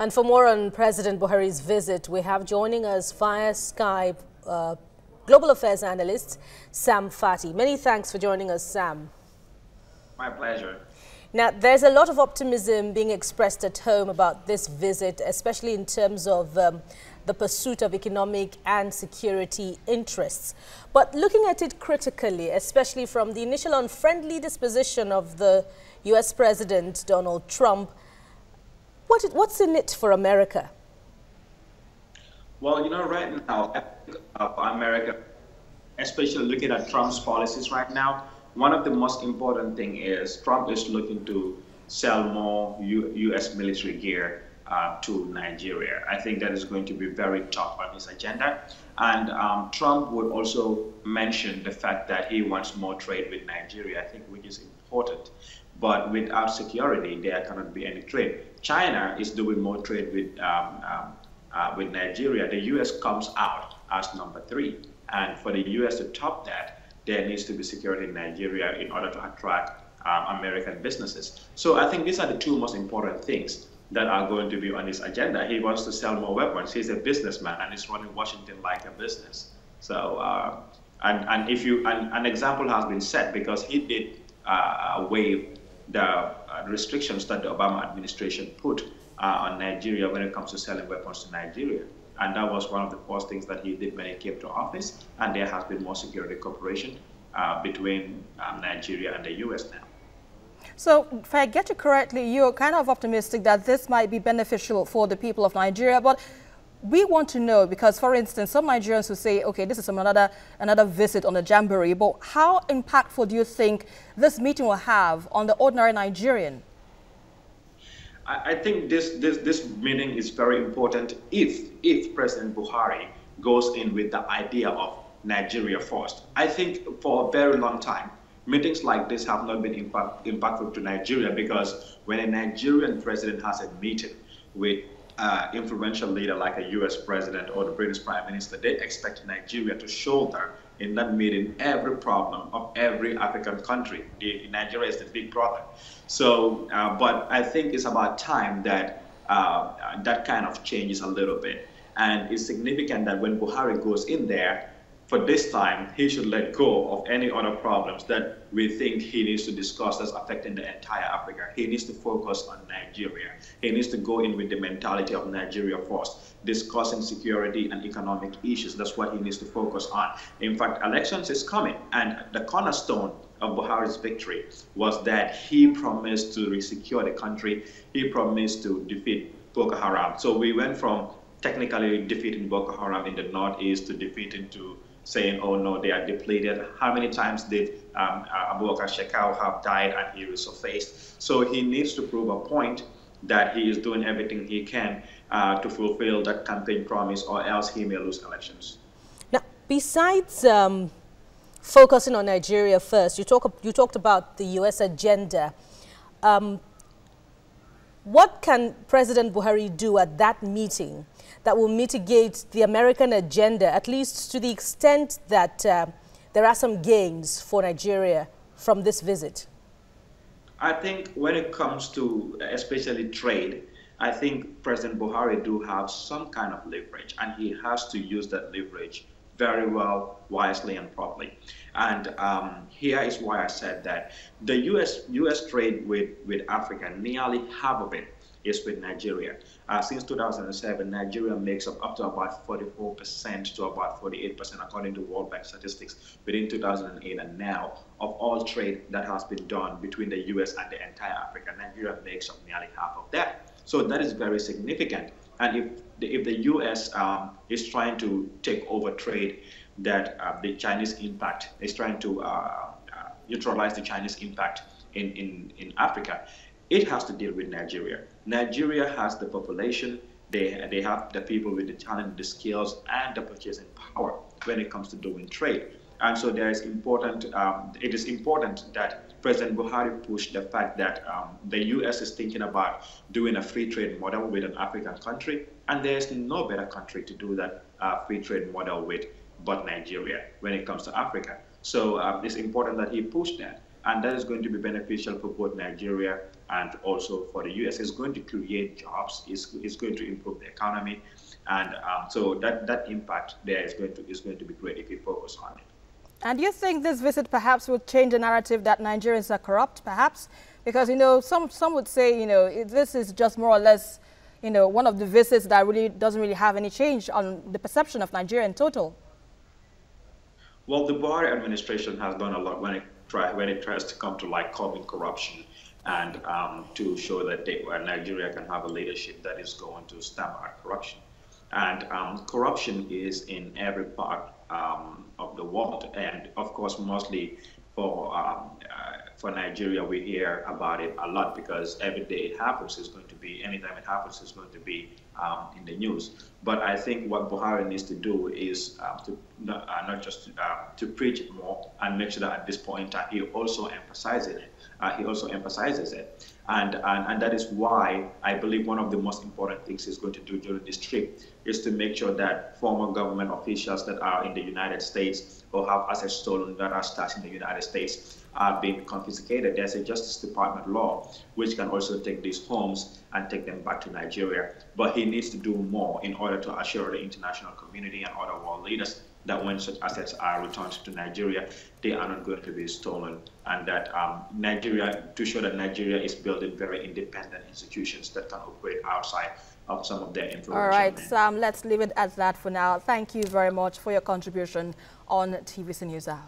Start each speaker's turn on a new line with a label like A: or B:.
A: And for more on President Buhari's visit, we have joining us via Skype Global Affairs Analyst Sam Phatey. Many thanks for joining us, Sam.
B: My pleasure.
A: Now, there's a lot of optimism being expressed at home about this visit, especially in terms of the pursuit of economic and security interests. But looking at it critically, especially from the initial unfriendly disposition of the U.S. President Donald Trump, what's in it for America?
B: Well, right now, America, especially looking at Trump's policies right now, one of the most important thing is Trump is looking to sell more U.S. military gear to Nigeria. I think that is going to be very top on his agenda. And Trump would also mention the fact that he wants more trade with Nigeria, I think, which is important. But without security, there cannot be any trade. China is doing more trade with Nigeria. The U.S. comes out as number 3. And for the U.S. to top that, there needs to be security in Nigeria in order to attract American businesses. So I think these are the two most important things that are going to be on his agenda. He wants to sell more weapons. He's a businessman and he's running Washington like a business. So, an example has been set because he did waive the restrictions that the Obama administration put on Nigeria when it comes to selling weapons to Nigeria. And that was one of the first things that he did when he came to office. And there has been more security cooperation between Nigeria and the U.S. now.
C: So, if I get you correctly, you're kind of optimistic that this might be beneficial for the people of Nigeria. But we want to know, because, for instance, some Nigerians will say, okay, this is another visit on the Jamboree. But how impactful do you think this meeting will have on the ordinary Nigerian?
B: I think this meeting is very important if President Buhari goes in with the idea of Nigeria first. I think for a very long time, meetings like this have not been impactful to Nigeria because when a Nigerian president has a meeting with an influential leader like a U.S. president or the British Prime Minister, they expect Nigeria to shoulder in that meeting every problem of every African country. Nigeria is the big brother. So, but I think it's about time that that kind of changes a little bit. And it's significant that when Buhari goes in there, for this time, he should let go of any other problems that we think he needs to discuss that's affecting the entire Africa. He needs to focus on Nigeria. He needs to go in with the mentality of Nigeria first, discussing security and economic issues. That's what he needs to focus on. In fact, elections is coming, and the cornerstone of Buhari's victory was that he promised to resecure the country. He promised to defeat Boko Haram. So we went from technically defeating Boko Haram in the northeast to defeating to saying, oh no, they are depleted. How many times did Abubakar Shekau have died and he resurfaced? So he needs to prove a point that he is doing everything he can to fulfill that campaign promise, or else he may lose elections.
A: Now, besides focusing on Nigeria first, you talked about the U.S. agenda. What can President Buhari do at that meeting that will mitigate the American agenda, at least to the extent that there are some gains for Nigeria from this visit?
B: I think when it comes to especially trade, I think President Buhari do have some kind of leverage, and he has to use that leverage very well, wisely, and properly. And here is why I said that the U.S. trade with Africa, nearly half of it is with Nigeria. Since 2007, Nigeria makes up to about 44% to about 48%, according to World Bank statistics, within 2008 and now, of all trade that has been done between the U.S. and the entire Africa. Nigeria makes up nearly half of that. So that is very significant. And if the U.S. is trying to take over trade, that the Chinese impact is trying to neutralize the Chinese impact in Africa, it has to deal with Nigeria. Nigeria has the population, they have the people with the talent, the skills, and the purchasing power when it comes to doing trade. And so it is important that President Buhari pushed the fact that the U.S. is thinking about doing a free trade model with an African country, and there is no better country to do that free trade model with but Nigeria when it comes to Africa. So it's important that he pushed that, and that is going to be beneficial for both Nigeria and also for the U.S. It's going to create jobs. It's going to improve the economy, and so that impact there is going to be great if we focus on it.
C: And do you think this visit perhaps would change the narrative that Nigerians are corrupt, perhaps? Because, some would say, this is just more or less, one of the visits that really doesn't really have any change on the perception of Nigeria in total.
B: Well, the Buhari administration has done a lot when it tries to come to curbing corruption and to show that Nigeria can have a leadership that is going to stamp out corruption. And corruption is in every part of the world, and of course, mostly for Nigeria, we hear about it a lot because every day it happens is going to be, anytime it happens, is going to be in the news. But I think what Buhari needs to do is not just to preach it more and make sure that at this point in time he also emphasizes it. And that is why I believe one of the most important things he's going to do during this trip is to make sure that former government officials that are in the United States or have assets stolen that are stashed in the United States are being confiscated. There's a Justice Department law which can also take these homes and take them back to Nigeria. But he needs to do more in order to assure the international community and other world leaders that when such assets are returned to Nigeria, they are not going to be stolen, and that to show that Nigeria is building very independent institutions that can operate outside of some of their influence.
C: All right, Sam, let's leave it at that for now. Thank you very much for your contribution on TVC News Hour.